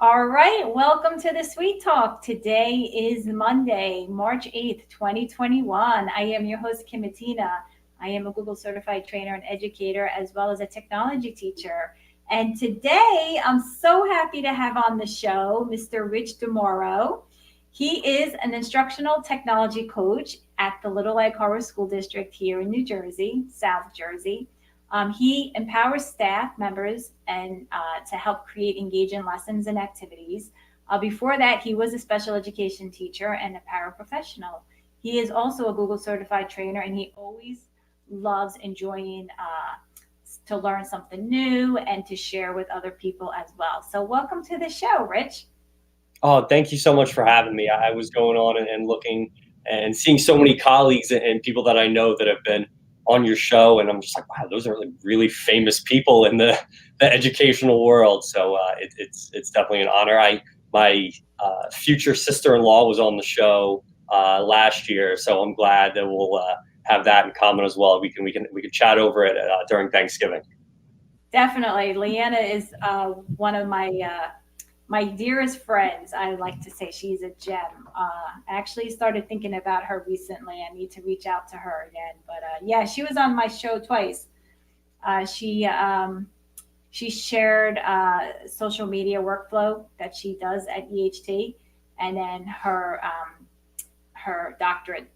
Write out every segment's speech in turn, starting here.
All right, welcome to the Sweet Talk. Today is Monday, March 8th, 2021. I am your host, Kim Matina. I am a Google certified trainer and educator, as well as a technology teacher. And today I'm so happy to have on the show Mr. Rich DiMauro. He is an instructional technology coach at the Little Egg Harbor School District here in New Jersey, South Jersey. He empowers staff members and to help create engaging lessons and activities. Before that, he was a special education teacher and a paraprofessional. He is also a Google certified trainer, and he always loves enjoying to learn something new and to share with other people as well. So, welcome to the show, Rich. Oh, thank you so much for having me. I was going on and looking and seeing so many colleagues and people that I know that have been on your show, and I'm just like, wow, those are like really famous people in the educational world. So it's definitely an honor. My future sister-in-law was on the show last year, so I'm glad that we'll have that in common as well. We can chat over it during Thanksgiving. Definitely, Leanna is one of my dearest friends. I like to say she's a gem. I actually started thinking about her recently. I need to reach out to her again. But yeah, she was on my show twice. She shared social media workflow that she does at EHT, and then her doctorate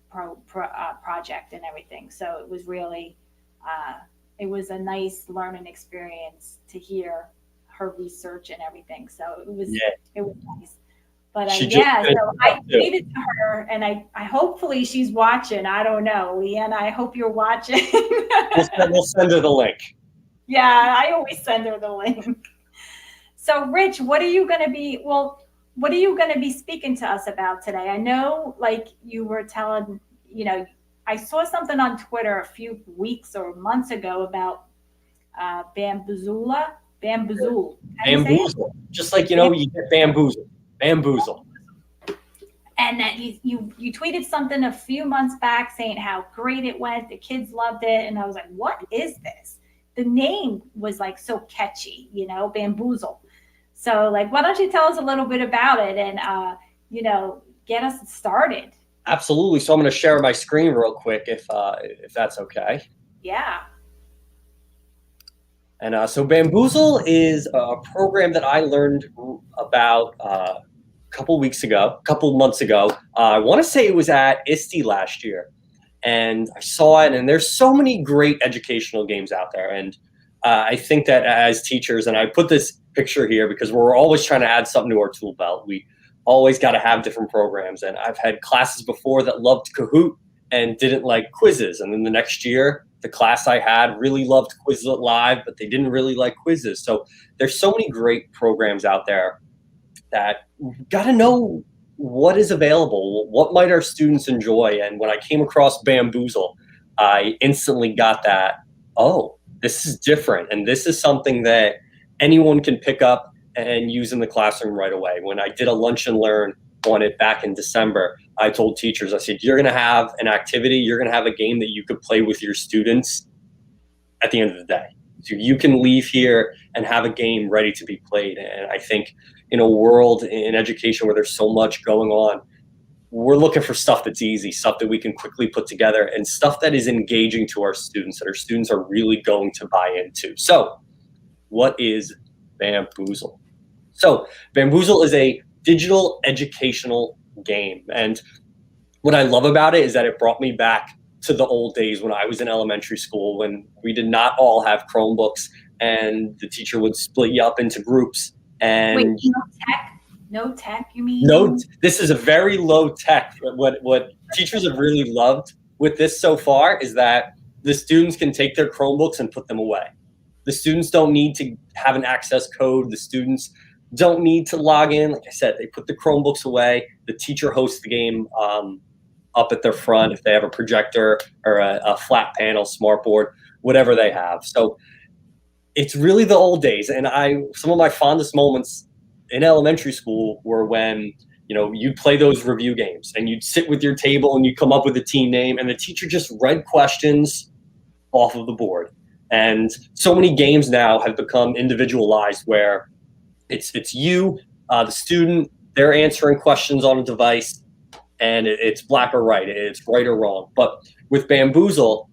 project and everything. So it was really it was a nice learning experience to hear her research and everything. So it was nice. But yeah, so I tweeted to her, and I hopefully she's watching. I don't know, Leanna. I hope you're watching. We'll send her the link. Yeah, I always send her the link. So, Rich, what are you going to be speaking to us about today? I know, like you were telling, I saw something on Twitter a few weeks or months ago about Baamboozle. Just like, you get bamboozled. Bamboozle. And that you tweeted something a few months back saying how great it went. The kids loved it. And I was like, what is this? The name was like so catchy, Baamboozle. So like, why don't you tell us a little bit about it and, get us started? Absolutely. So I'm going to share my screen real quick if that's okay. Yeah. And so Baamboozle is a program that I learned about a couple months ago. I want to say it was at ISTE last year. And I saw it, and there's so many great educational games out there. And I think that as teachers, and I put this picture here because we're always trying to add something to our tool belt. We always got to have different programs. And I've had classes before that loved Kahoot and didn't like quizzes. And then the next year, the class I had really loved Quizlet Live, but they didn't really like quizzes. So there's so many great programs out there that we've got to know what is available, what might our students enjoy. And when I came across Baamboozle, I instantly got that, oh, this is different. And this is something that anyone can pick up and use in the classroom right away. When I did a lunch and learn on it back in December, I told teachers, I said, you're going to have an activity, you're going to have a game that you could play with your students at the end of the day. So you can leave here and have a game ready to be played. And I think in a world in education where there's so much going on, we're looking for stuff that's easy, stuff that we can quickly put together, and stuff that is engaging to our students, that our students are really going to buy into. So what is Baamboozle? So Baamboozle is a digital educational game. And what I love about it is that it brought me back to the old days when I was in elementary school, when we did not all have Chromebooks and the teacher would split you up into groups. And wait, no tech, you mean? No, this is a very low tech. What teachers have really loved with this so far is that the students can take their Chromebooks and put them away. The students don't need to have an access code. The students don't need to log in. Like I said, they put the Chromebooks away. The teacher hosts the game up at their front if they have a projector or a flat panel, smartboard, whatever they have. So it's really the old days. And some of my fondest moments in elementary school were when, you'd play those review games and you'd sit with your table and you'd come up with a team name and the teacher just read questions off of the board. And so many games now have become individualized where it's you The student, they're answering questions on a device, and it's black or right, it's right or wrong. But with Baamboozle,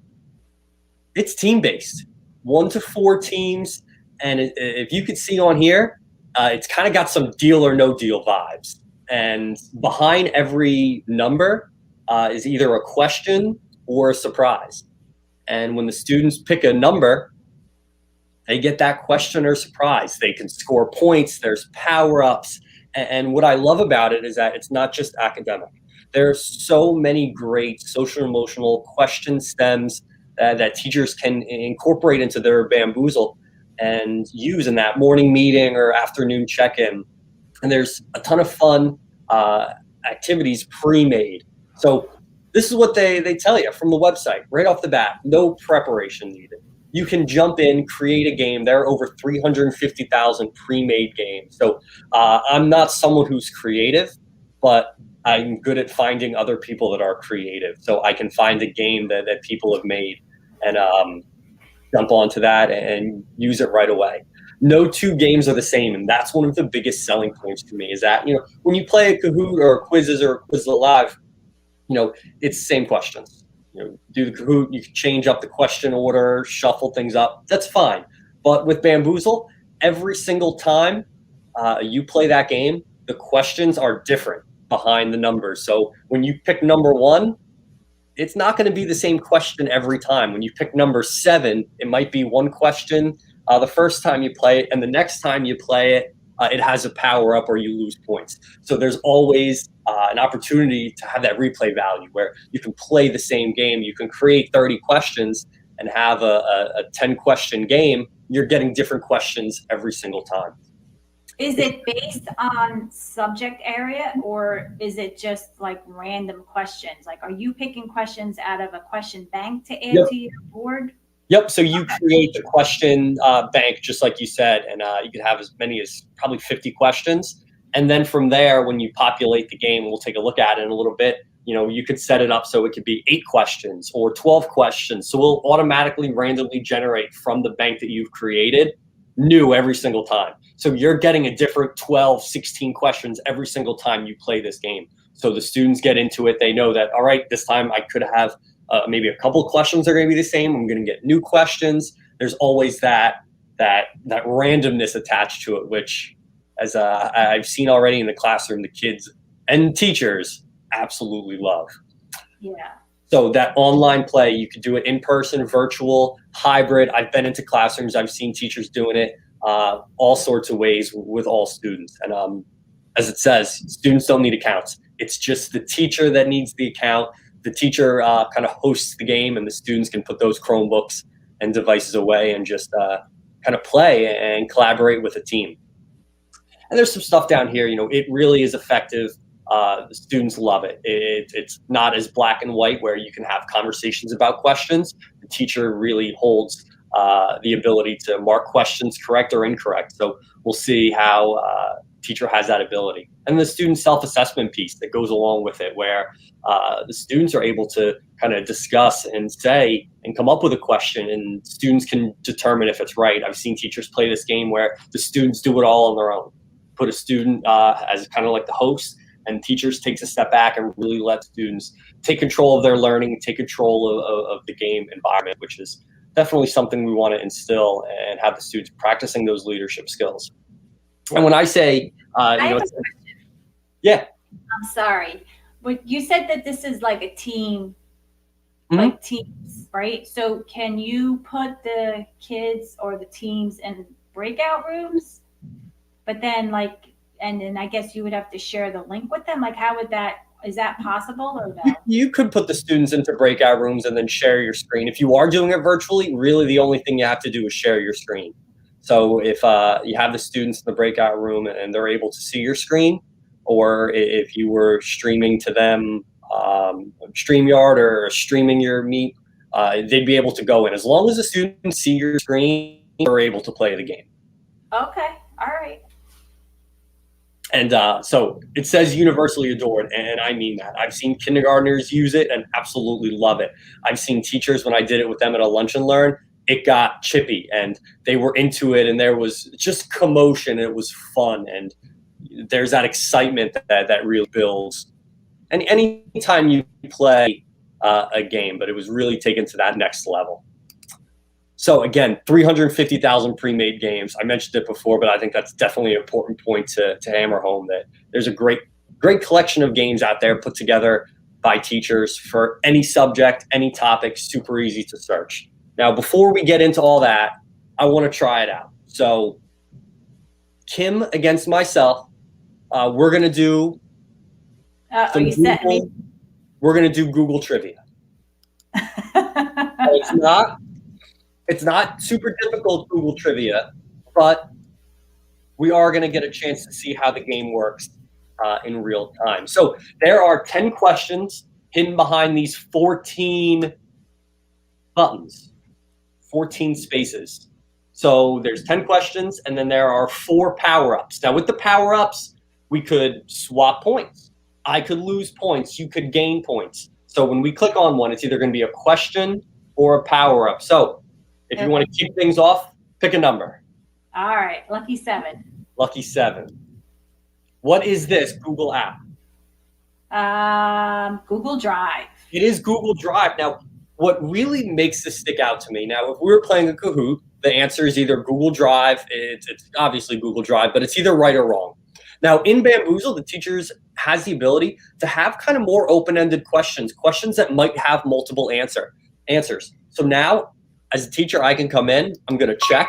it's team-based, 1 to 4 teams. And if you could see on here, it's kind of got some deal or no deal vibes. And behind every number is either a question or a surprise. And when the students pick a number, they get that question or surprise. They can score points, there's power-ups. And what I love about it is that it's not just academic. There's so many great social emotional question stems that teachers can incorporate into their Baamboozle and use in that morning meeting or afternoon check-in. And there's a ton of fun activities pre-made. So this is what they tell you from the website right off the bat. No preparation needed. You can jump in, create a game. There are over 350,000 pre-made games. So I'm not someone who's creative, but I'm good at finding other people that are creative. So I can find a game that people have made and jump onto that and use it right away. No 2 games are the same, and that's one of the biggest selling points for me is that, when you play a Kahoot or Quizzes or Quizlet Live, it's the same questions. Do the Kahoot, you can change up the question order, shuffle things up. That's fine. But with Baamboozle, every single time you play that game, the questions are different behind the numbers. So when you pick number 1, it's not going to be the same question every time. When you pick number 7, it might be one question the first time you play it, and the next time you play it, it has a power up or you lose points. So there's always an opportunity to have that replay value where you can play the same game. You can create 30 questions and have a 10 question game. You're getting different questions every single time. Is it based on subject area, or is it just like random questions? Like, are you picking questions out of a question bank to add to your board? Yep. So you create the question bank, just like you said, and you can have as many as probably 50 questions. And then from there, when you populate the game, we'll take a look at it in a little bit. You could set it up so it could be 8 questions or 12 questions. So we'll automatically randomly generate from the bank that you've created new every single time. So you're getting a different 12, 16 questions every single time you play this game. So the students get into it. They know that, all right, this time I could have maybe a couple questions are going to be the same. I'm going to get new questions. There's always that randomness attached to it, which, as I've seen already in the classroom, the kids and teachers absolutely love. Yeah. So that online play, you could do it in person, virtual, hybrid. I've been into classrooms. I've seen teachers doing it all sorts of ways with all students. And as it says, students don't need accounts. It's just the teacher that needs the account. The teacher kind of hosts the game, and the students can put those Chromebooks and devices away and just kind of play and collaborate with a team. And there's some stuff down here. It really is effective. The students love it. It's not as black and white where you can have conversations about questions. The teacher really holds the ability to mark questions correct or incorrect. So we'll see how teacher has that ability. And the student self-assessment piece that goes along with it, where the students are able to kind of discuss and say and come up with a question, and students can determine if it's right. I've seen teachers play this game where the students do it all on their own. Put a student as kind of like the host, and teachers takes a step back and really let students take control of their learning, take control of the game environment, which is definitely something we want to instill and have the students practicing those leadership skills. And when I say, I have a question. Yeah. I'm sorry. But you said that this is like a team, like teams, right? So can you put the kids or the teams in breakout rooms? But then and then I guess you would have to share the link with them. Like, how would is that possible or no? You could put the students into breakout rooms and then share your screen. If you are doing it virtually, really the only thing you have to do is share your screen. So if you have the students in the breakout room and they're able to see your screen, or if you were streaming to them StreamYard or streaming your meet, they'd be able to go in. As long as the students see your screen, they're able to play the game. Okay. All right. And so it says universally adored, and I mean that. I've seen kindergartners use it and absolutely love it. I've seen teachers, when I did it with them at a lunch and learn, it got chippy and they were into it, and there was just commotion. It was fun, and there's that excitement that really builds. And anytime you play a game, but it was really taken to that next level. So again, 350,000 pre-made games. I mentioned it before, but I think that's definitely an important point to hammer home, that there's a great collection of games out there put together by teachers for any subject, any topic, super easy to search. Now, before we get into all that, I want to try it out. So Kim against myself, we're going to do we're going to do Google trivia. It's not super difficult Google trivia, but we are going to get a chance to see how the game works in real time. So there are 10 questions hidden behind these 14 buttons, 14 spaces. So there's 10 questions, and then there are 4 power-ups. Now with the power-ups, we could swap points. I could lose points. You could gain points. So when we click on one, it's either going to be a question or a power-up. So if you want to kick things off, pick a number. All right, lucky 7. Lucky 7. What is this Google app? Google Drive. It is Google Drive. Now, what really makes this stick out to me, now, if we were playing a Kahoot, the answer is either Google Drive. It's obviously Google Drive, but it's either right or wrong. Now, in Baamboozle, the teachers has the ability to have kind of more open-ended questions that might have multiple answers. So now, as a teacher, I can come in, I'm going to check,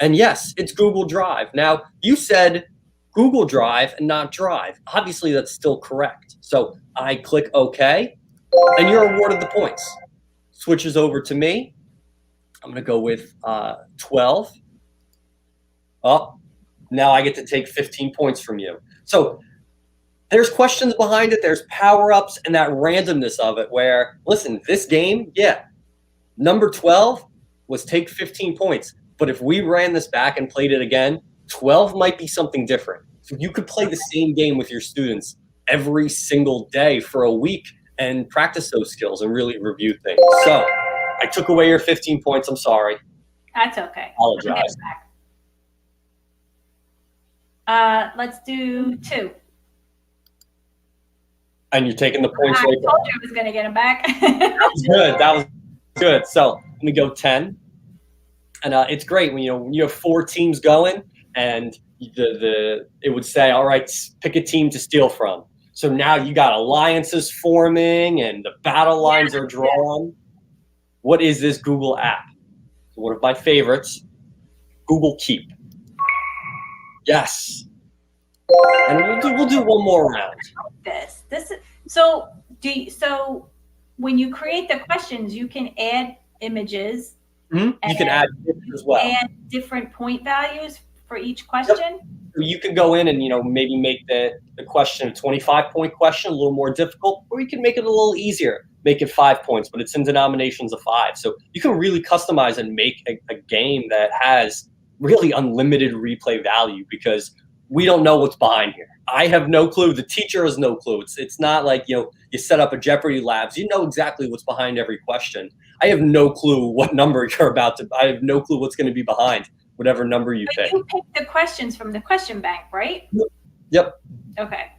and yes, it's Google Drive. Now, you said Google Drive and not Drive. Obviously, that's still correct. So I click OK, and you're awarded the points. Switches over to me. I'm going to go with 12. Oh, now I get to take 15 points from you. So there's questions behind it. There's power-ups and that randomness of it where, listen, this game, yeah, number 12 was take 15 points. But if we ran this back and played it again, 12 might be something different. So you could play the same game with your students every single day for a week and practice those skills and really review things. So I took away your 15 points. I'm sorry. That's okay. Apologize. Let's do 2. And you're taking the points I right told you I was going to get them back. That was good. That was good. So let me go 10. And it's great when you have 4 teams going, and it would say, all right, pick a team to steal from. So now you got alliances forming, and the battle lines are drawn. What is this Google app? So one of my favorites, Google Keep. Yes. And we'll do one more round. This is so. So when you create the questions, you can add images. Mm-hmm. You can add as well. And different point values for each question. Yep. You can go in and maybe make the question a 25-point question a little more difficult, or you can make it a little easier. Make it 5 points, but it's in denominations of 5. So you can really customize and make a game that has really unlimited replay value, because we don't know what's behind here. I have no clue. The teacher has no clue. It's not like you set up a Jeopardy labs. You know exactly what's behind every question. I have no clue what number you're about to. I have no clue what's going to be behind whatever number you pick. You pick the questions from the question bank, right? Yep. Okay.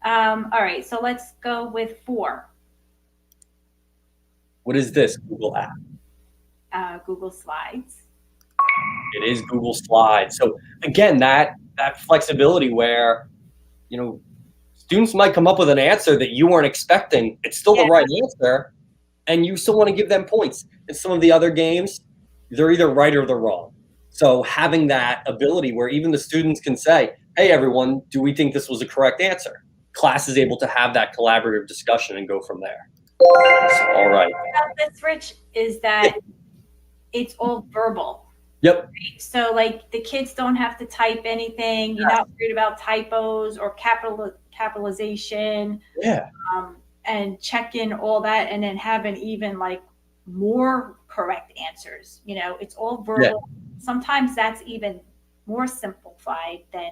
All right. So let's go with 4. What is this Google app? Google Slides. It is Google Slides. So again, that flexibility where, students might come up with an answer that you weren't expecting. It's still the right answer, and you still want to give them points. In some of the other games, they're either right or they're wrong. So having that ability where even the students can say, hey, everyone, do we think this was a correct answer? Class is able to have that collaborative discussion and go from there. So, all right. That's Rich, is that it's all verbal. Yep. So like the kids don't have to type anything. You're not worried about typos or capitalization. Yeah. And check in all that, and then having even like more correct answers. It's all verbal. Yeah. Sometimes that's even more simplified than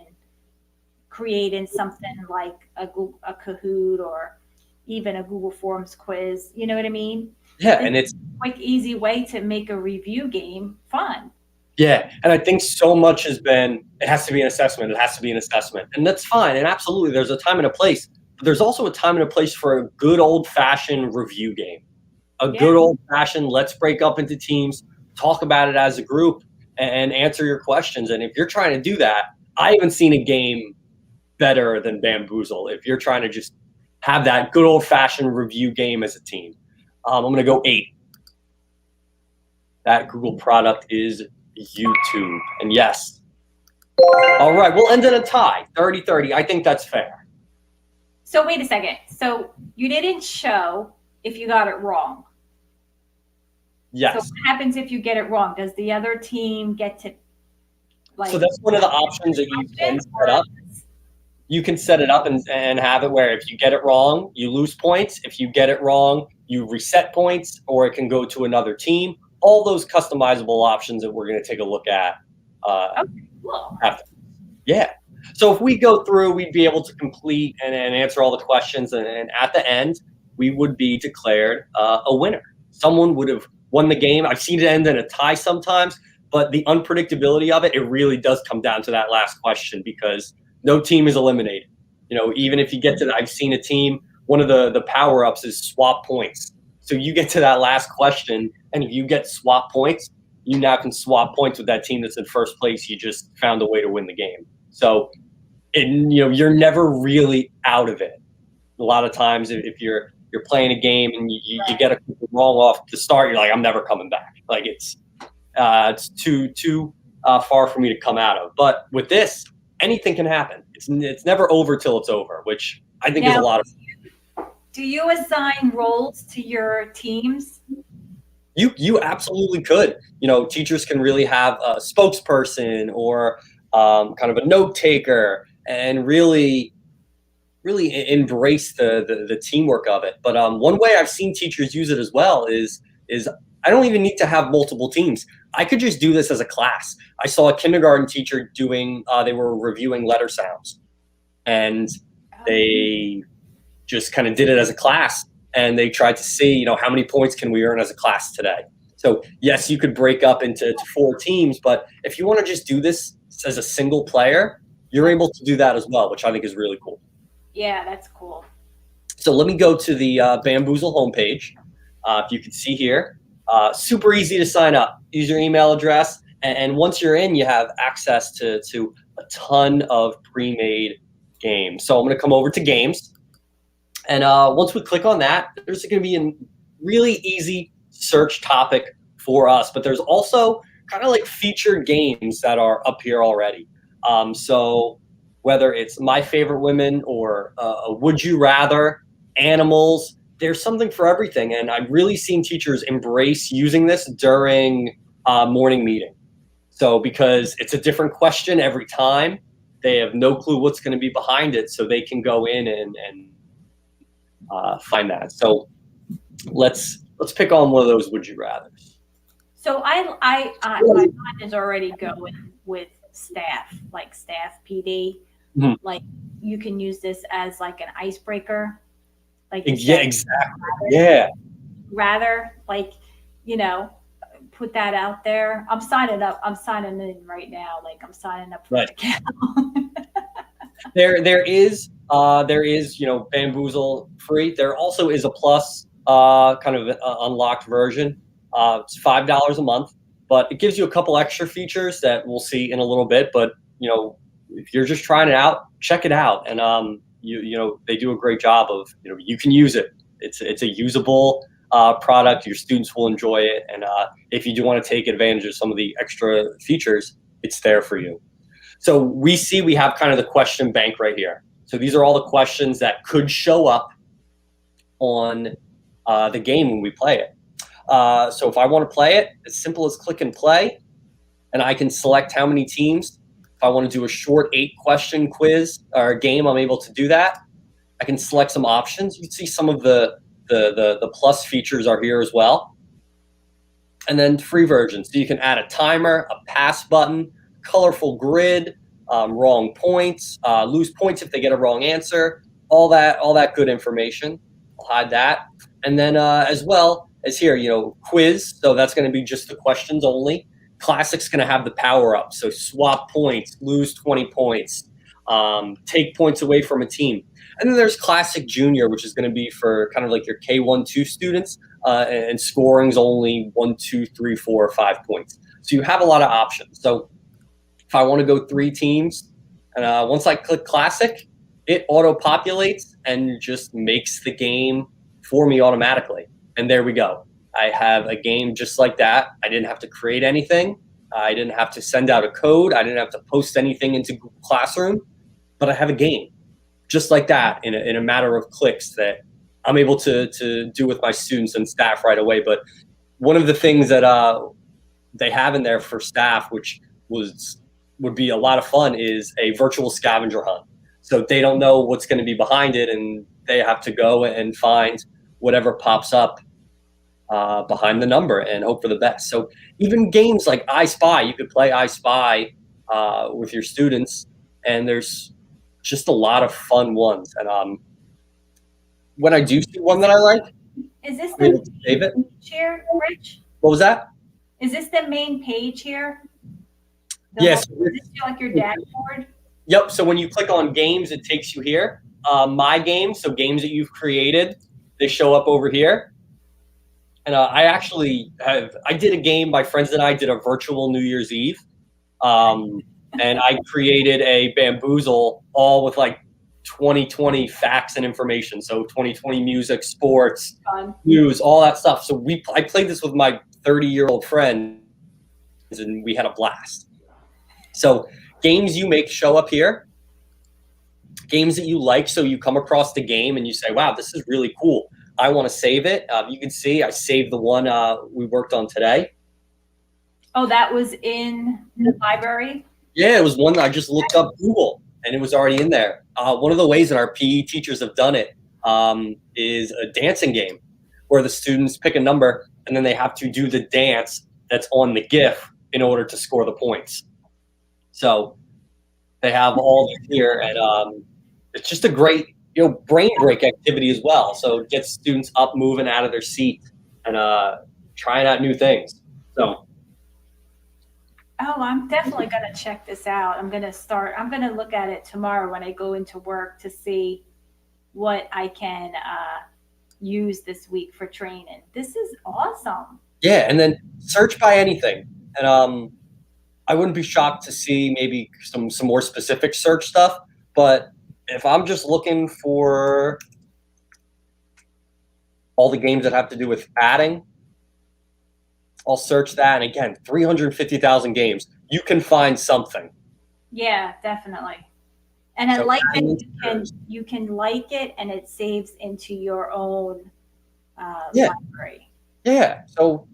creating something like a Kahoot or even a Google Forms quiz. You know what I mean? Yeah, and it's a quick, easy way to make a review game fun. Yeah, and I think so much has been, it has to be an assessment, it has to be an assessment, and that's fine, and absolutely, there's a time and a place, but there's also a time and a place for a good old-fashioned review game. A Yeah. good old-fashioned, let's break up into teams, talk about it as a group, and answer your questions, and if you're trying to do that, I haven't seen a game better than Bamboozle if you're trying to just have that good old-fashioned review game as a team. I'm gonna go 8. That Google product is YouTube. And yes. All right, we'll end in a tie, 30-30. I think that's fair. So wait a second. So you didn't show if you got it wrong. Yes. So what happens if you get it wrong? Does the other team get to so that's one of the options that you can set up. You can set it up and have it where if you get it wrong, you lose points. If you get it wrong, you reset points, or it can go to another team. All those customizable options that we're going to take a look at. Okay, cool. After. Yeah. So if we go through, we'd be able to complete and answer all the questions. And at the end, we would be declared a winner. Someone would have won the game. I've seen it end in a tie sometimes, but the unpredictability of it, it really does come down to that last question because no team is eliminated. You know, even if you get to, I've seen a team, one of the power-ups is swap points. So you get to that last question, and if you get swap points, you now can swap points with that team that's in first place. You just found a way to win the game. So, you're never really out of it. A lot of times, if you're playing a game and you get a wrong off the start, you're like, I'm never coming back. Like it's too far for me to come out of. But with this, anything can happen. It's never over till it's over, which I think is a lot of fun. Do you assign roles to your teams? You absolutely could. Teachers can really have a spokesperson or kind of a note taker and really embrace the teamwork of it. But one way I've seen teachers use it as well is I don't even need to have multiple teams. I could just do this as a class. I saw a kindergarten teacher doing, they were reviewing letter sounds, and they just kind of did it as a class, and they tried to see, how many points can we earn as a class today. So yes, you could break up into 4 teams, but if you want to just do this as a single player, you're able to do that as well, which I think is really cool. Yeah, that's cool. So let me go to the Baamboozle homepage. If you can see here, super easy to sign up. Use your email address, and once you're in, you have access to a ton of pre-made games. So I'm going to come over to games, and once we click on that, there's going to be a really easy search topic for us. But there's also kind of like featured games that are up here already. So whether it's My Favorite Women or Would You Rather, Animals, there's something for everything. And I've really seen teachers embrace using this during morning meeting. So because it's a different question every time, they have no clue what's going to be behind it, so they can go in and find that. So let's pick on one of those Would You Rathers. So my mind is already going with staff, like staff PD. Mm-hmm. Like you can use this as like an icebreaker. Like yeah, exactly. Yeah. Rather, like, put that out there. I'm signing up. I'm signing in right now. Like I'm signing up for an account. There is Baamboozle free. There also is a plus kind of unlocked version. It's $5 a month, but it gives you a couple extra features that we'll see in a little bit. But if you're just trying it out, check it out. And they do a great job of you can use it. It's a usable product. Your students will enjoy it, and if you do want to take advantage of some of the extra features, it's there for you. So we have kind of the question bank right here. So these are all the questions that could show up on the game when we play it. So if I want to play it, as simple as click and play, and I can select how many teams. If I want to do a short 8-question quiz or game, I'm able to do that. I can select some options. You can see some of the plus features are here as well. And then free versions. So you can add a timer, a pass button, colorful grid, wrong points, lose points if they get a wrong answer, all that good information. I'll hide that. And then as well as here, quiz. So that's going to be just the questions only. Classic's going to have the power up. So swap points, lose 20 points, take points away from a team. And then there's Classic Junior, which is going to be for kind of like your K1, 2 students, and scoring's only 1, 2, 3, 4, or 5 points. So you have a lot of options. So if I want to go 3 teams, and once I click Classic, it auto-populates and just makes the game for me automatically. And there we go. I have a game just like that. I didn't have to create anything. I didn't have to send out a code. I didn't have to post anything into Google Classroom, but I have a game just like that in a matter of clicks that I'm able to do with my students and staff right away. But one of the things that they have in there for staff, which would be a lot of fun, is a virtual scavenger hunt. So they don't know what's going to be behind it, and they have to go and find whatever pops up behind the number and hope for the best. So even games like I Spy, you could play I Spy with your students, and there's just a lot of fun ones. And when I do see one that I like, Is this I'm able the to save it. page here, Rich? What was that? Is this the main page here? Yes. Does this feel like your dashboard? Yep. So when you click on games, it takes you here. My games, so games that you've created, they show up over here. And I did a game, my friends and I did a virtual New Year's Eve. And I created a Baamboozle all with like 2020 facts and information. So 2020 music, sports, Fun. news, all that stuff. So I played this with my 30-year-old friends, and we had a blast. So games you make show up here. Games that you like, so you come across the game and you say, wow, this is really cool. I want to save it. You can see I saved the one we worked on today. Oh, that was in the library? Yeah, it was one that I just looked up Google, and it was already in there. One of the ways that our PE teachers have done it is a dancing game where the students pick a number and then they have to do the dance that's on the GIF in order to score the points. So they have all this here, and it's just a great brain break activity as well. So it gets students up, moving out of their seat, and trying out new things. So. Oh, I'm definitely going to check this out. I'm going to look at it tomorrow when I go into work to see what I can use this week for training. This is awesome. Yeah, and then search by anything. And I wouldn't be shocked to see maybe some more specific search stuff. But if I'm just looking for all the games that have to do with adding, I'll search that, and again, 350,000 games. You can find something. Yeah, definitely. And I like that you can like it, and it saves into your own library. Yeah. So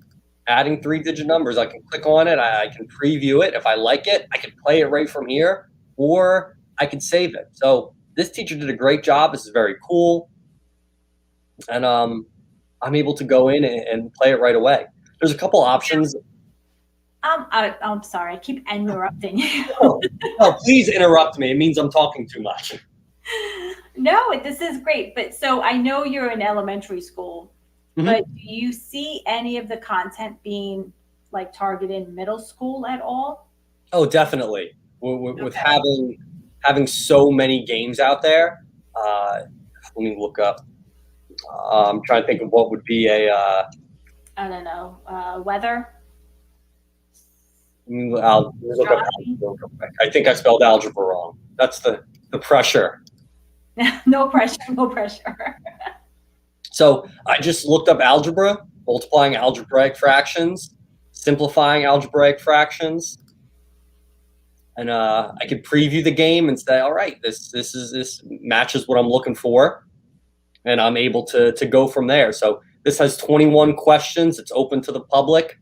adding 3-digit numbers, I can click on it. I can preview it. If I like it, I can play it right from here, or I can save it. So this teacher did a great job. This is very cool, and I'm able to go in and play it right away. There's a couple options. I'm sorry. I keep interrupting you. No, please interrupt me. It means I'm talking too much. No, this is great. But so I know you're in elementary school, but do you see any of the content being like targeted middle school at all? Oh, definitely. With having so many games out there. Let me look up. I'm trying to think of what would be a. I don't know, weather? I'll look up algebra real quick. I think I spelled algebra wrong. That's the pressure. No pressure, no pressure. So I just looked up algebra, multiplying algebraic fractions, simplifying algebraic fractions, and I could preview the game and say, all right, this matches what I'm looking for, and I'm able to go from there. So this has 21 questions. It's open to the public.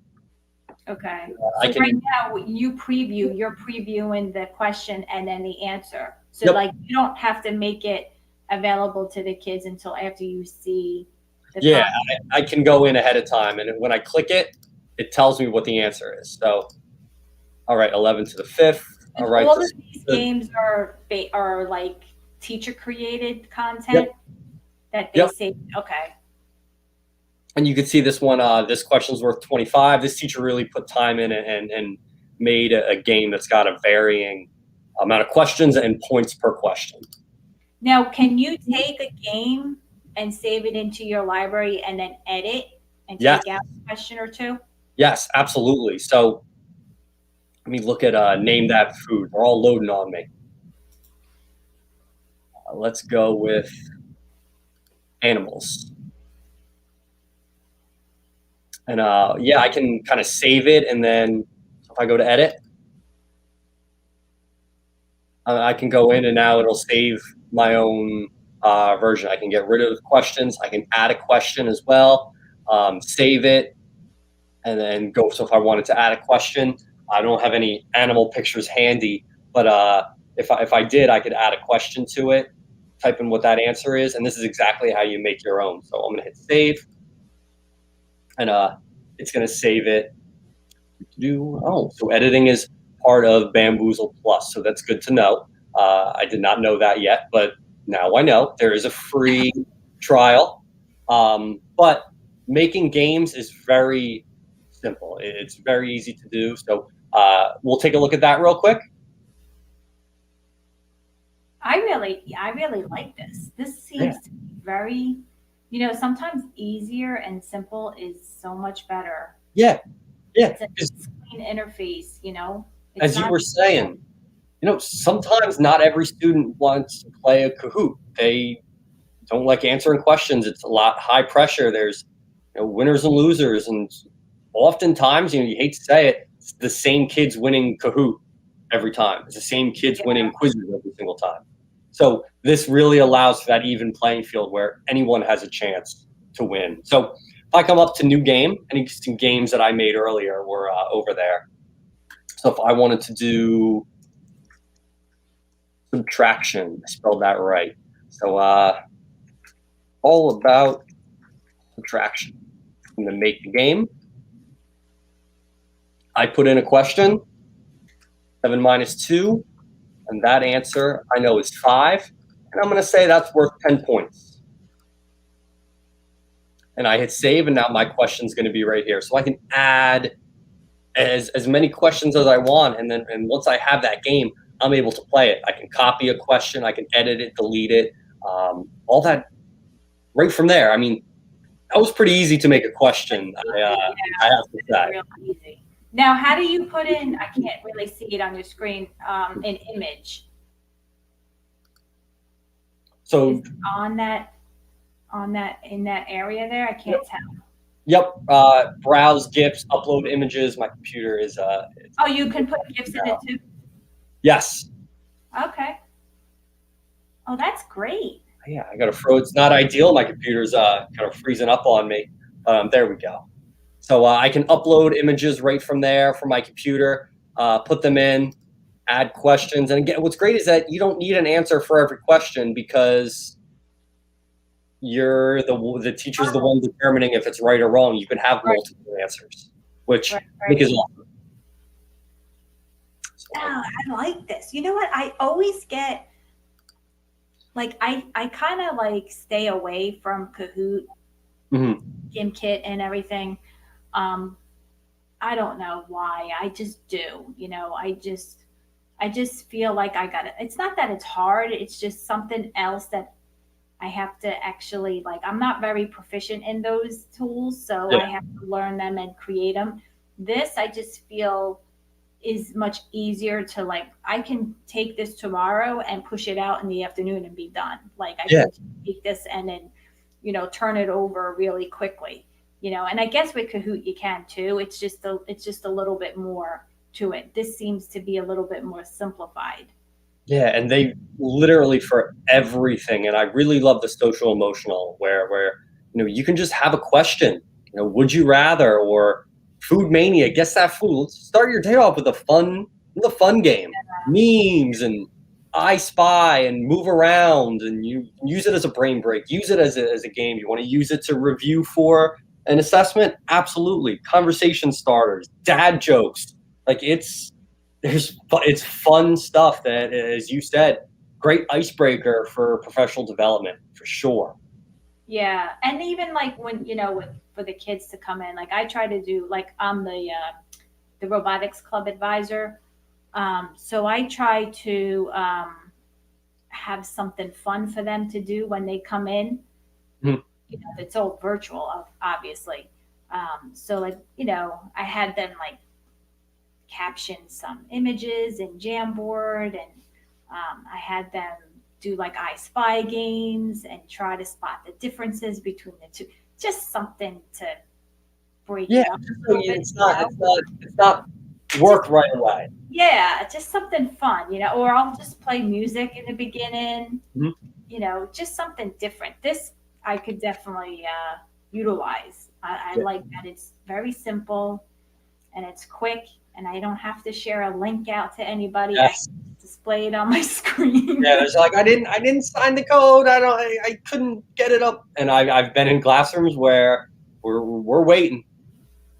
Okay. So right now, you're previewing the question and then the answer. So like you don't have to make it available to the kids until after you see the content. I can go in ahead of time, and when I click it, it tells me what the answer is. So, all right, 11 to the 5th. All right. All of these games are like teacher created content that they say. Okay. And you can see this one, this question's worth 25. This teacher really put time in and made a game that's got a varying amount of questions and points per question. Now, can you take a game and save it into your library and then edit and Yes. take out a question or two? Yes, absolutely. So let me look at name that food. They're all loading on me. Let's go with animals. And yeah, I can kind of save it, and then if I go to edit, I can go in and now it'll save my own version. I can get rid of questions. I can add a question as well, save it, and then go. So if I wanted to add a question, I don't have any animal pictures handy, but if I did, I could add a question to it, type in what that answer is, and this is exactly how you make your own. So I'm gonna hit save, and it's gonna save it. Oh, so editing is part of Baamboozle Plus, so that's good to know. I did not know that yet, but now I know. There is a free trial, but making games is very simple. It's very easy to do. So we'll take a look at that real quick. I really like this. This seems to be very, sometimes easier and simple is so much better. Yeah, yeah. It's a clean interface, As you were saying, sometimes not every student wants to play a Kahoot. They don't like answering questions. It's a lot high pressure. There's winners and losers, and oftentimes, you hate to say it, it's the same kids winning Kahoot every time. It's the same kids winning quizzes every single time. So this really allows for that even playing field where anyone has a chance to win. So if I come up to new game, any games that I made earlier were over there. So if I wanted to do subtraction, I spelled that right. So all about subtraction. I'm gonna make the game. I put in a question, 7 minus 2, and that answer I know is 5, and I'm gonna say that's worth 10 points. And I hit save, and now my question's gonna be right here. So I can add as many questions as I want, and once I have that game, I'm able to play it. I can copy a question, I can edit it, delete it, all that right from there. I mean, that was pretty easy to make a question. I have to say. Real easy. Now, how do you put in? I can't really see it on your screen. An image. So in that area there, I can't tell. Yep. Browse GIFs, upload images. My computer is. Oh, you can put GIFs in it too. Yes. Okay. Oh, that's great. Yeah, I got to throw. It's not ideal. My computer's kind of freezing up on me. There we go. So I can upload images right from there from my computer, put them in, add questions. And again, what's great is that you don't need an answer for every question because you're the teacher's the one determining if it's right or wrong. You can have multiple answers, which I think is awesome. So, I like this. You know what? I always get like I kind of like stay away from Kahoot, GimKit, and everything. I don't know why. I just do. I just feel like I got it. It's not that it's hard. It's just something else that I have to actually I'm not very proficient in those tools, so I have to learn them and create them. This I just feel is much easier to I can take this tomorrow and push it out in the afternoon and be done. I can take this and then, turn it over really quickly. And I guess with Kahoot you can too. It's just a little bit more to it. This seems to be a little bit more simplified. Yeah, and they literally for everything. And I really love the social emotional where you can just have a question. Would you rather or food mania? Guess that food. Let's start your day off with a fun game. Memes and I Spy and move around, and you use it as a brain break. Use it as a game. You want to use it to review for an assessment? Absolutely. Conversation starters, dad jokes. It's fun stuff that, as you said, great icebreaker for professional development for sure. Yeah, and even like when for the kids to come in, like I try to do like I'm the robotics club advisor, so I try to have something fun for them to do when they come in. Mhm. It's all virtual, obviously. So like I had them like caption some images in Jamboard, and I had them do like I Spy games and try to spot the differences between the two. Just something to break Yeah, it up just a so little bit, it's not Just work right away. yeah, just something fun, or I'll just play music in the beginning, Mhm. just something different. This I could definitely utilize. I Yeah. like that it's very simple and it's quick, and I don't have to share a link out to anybody. I Yes. can display it on my screen. Yeah, there's like I didn't sign the code. I couldn't get it up. And I've been in classrooms where we're waiting.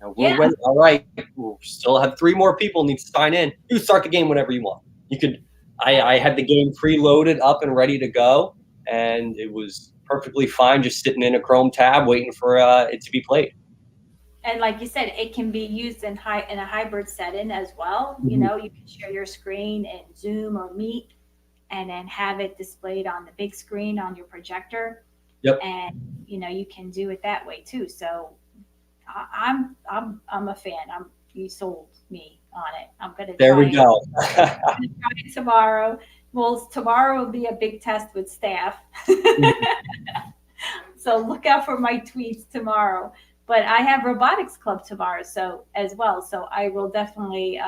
And we're Yeah, waiting. All right, we still have 3 more people need to sign in. You start the game whenever you want. You could. I had the game preloaded up and ready to go, and it was perfectly fine just sitting in a Chrome tab waiting for it to be played. and like you said, it can be used in a hybrid setting as well. Mhm. You can share your screen in Zoom or Meet, and then have it displayed on the big screen on your projector, Yep. and you can do it that way too. So I'm a fan. You sold me on it. I'm gonna There we try it. go. I'm gonna try it tomorrow. Well, tomorrow will be a big test with staff. So look out for my tweets tomorrow. But I have robotics club tomorrow, so as well. So I will definitely.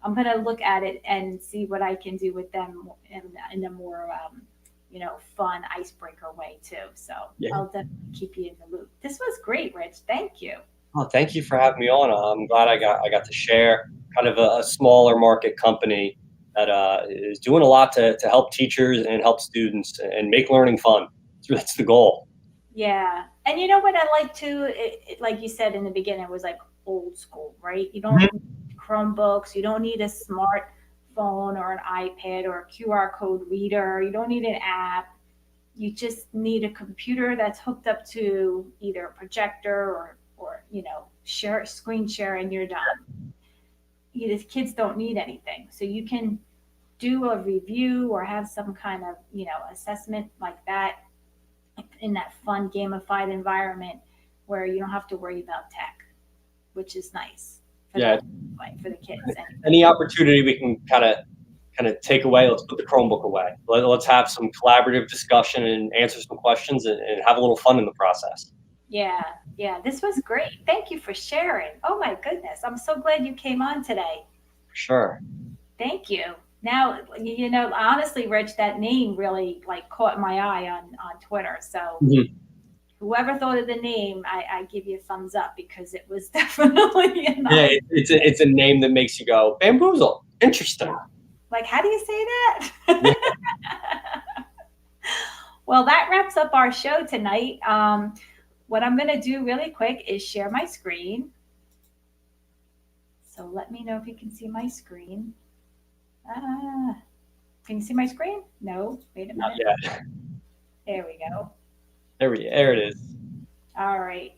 I'm gonna look at it and see what I can do with them in a more fun icebreaker way too. So Yeah. I'll definitely keep you in the loop. This was great, Rich. Thank you. Oh, thank you for having me on. I'm glad I got to share kind of a smaller market company that is doing a lot to help teachers and help students and make learning fun. That's the goal. Yeah, and you know what I like too? Like you said in the beginning, it was like old school, right? You don't Mhm. need Chromebooks, you don't need a smartphone or an iPad or a QR code reader, you don't need an app. You just need a computer that's hooked up to either a projector or share screen share, and you're done. The kids don't need anything, so you can do a review or have some kind of assessment like that in that fun gamified environment where you don't have to worry about tech, which is nice for Yeah. them, like for the kids. And Any opportunity we can kind of take away, let's put the Chromebook away. Let's have some collaborative discussion and answer some questions and have a little fun in the process. yeah, yeah, this was great. Thank you for sharing. Oh my goodness, I'm so glad you came on today. For sure. Thank you. Now, honestly, Rich, that name really like caught my eye on Twitter. So Mhm. whoever thought of the name, I give you a thumbs up because it was definitely a Yeah, nice. it's a name that makes you go bamboozle. Interesting. Like, how do you say Yeah. that? Well, that wraps up our show tonight. What I'm going to do really quick is share my screen. So let me know if you can see my screen. Can you see my screen? No, wait a Not minute. yet. There we go. There it is. All right.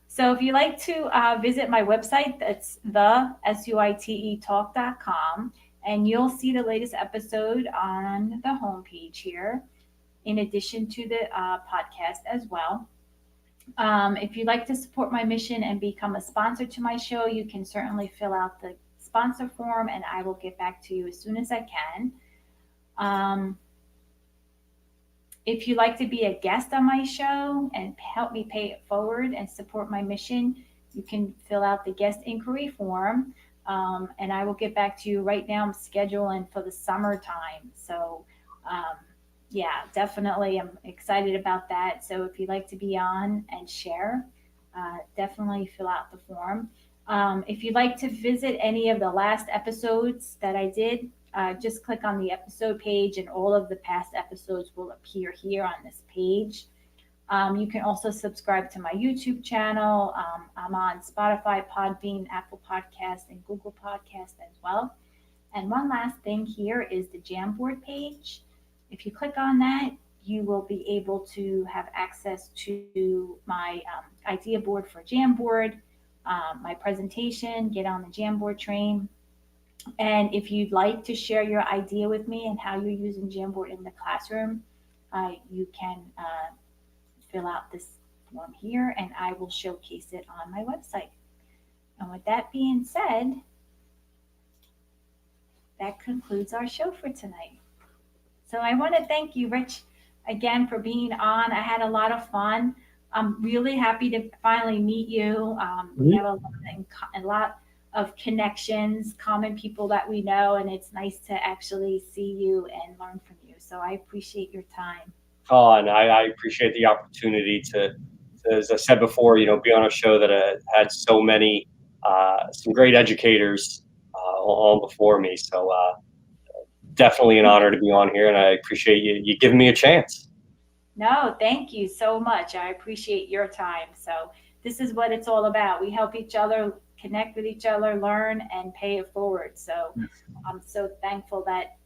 So if you like to visit my website, that's the suite talk.com, and you'll see the latest episode on the homepage here, in addition to the podcast as well. If you'd like to support my mission and become a sponsor to my show, you can certainly fill out the sponsor form and I will get back to you as soon as I can. Um, if you'd like to be a guest on my show and help me pay it forward and support my mission, you can fill out the guest inquiry form. And I will get back to you. Right now, I'm scheduling for the summertime. So, um, yeah, definitely. I'm excited about that. So, if you'd like to be on and share, definitely fill out the form. If you'd like to visit any of the last episodes that I did, just click on the episode page and all of the past episodes will appear here on this page. You can also subscribe to my YouTube channel. I'm on Spotify, Podbean, Apple Podcast, and Google Podcast as well. And one last thing here is the Jamboard page. If you click on that, you will be able to have access to my idea board for Jamboard, my presentation, get on the Jamboard train. And if you'd like to share your idea with me and how you're using Jamboard in the classroom, you can fill out this form here and I will showcase it on my website. And with that being said, that concludes our show for tonight. So I want to thank you, Rich, again for being on. I had a lot of fun. I'm really happy to finally meet you. We have a lot of connections, common people that we know, and it's nice to actually see you and learn from you. So I appreciate your time. Oh, and I appreciate the opportunity to, as I said before, be on a show that had so many, some great educators on before me. So definitely an honor to be on here, and I appreciate you giving me a chance. No, thank you so much. I appreciate your time. So this is what it's all about. We help each other, connect with each other, learn, and pay it forward. So I'm so thankful that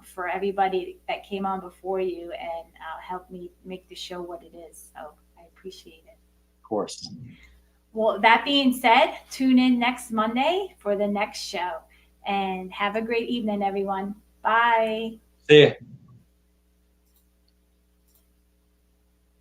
for everybody that came on before you and helped me make the show what it is. So I appreciate it. Of course. Well, that being said, tune in next Monday for the next show. And have a great evening, everyone. Bye. See ya.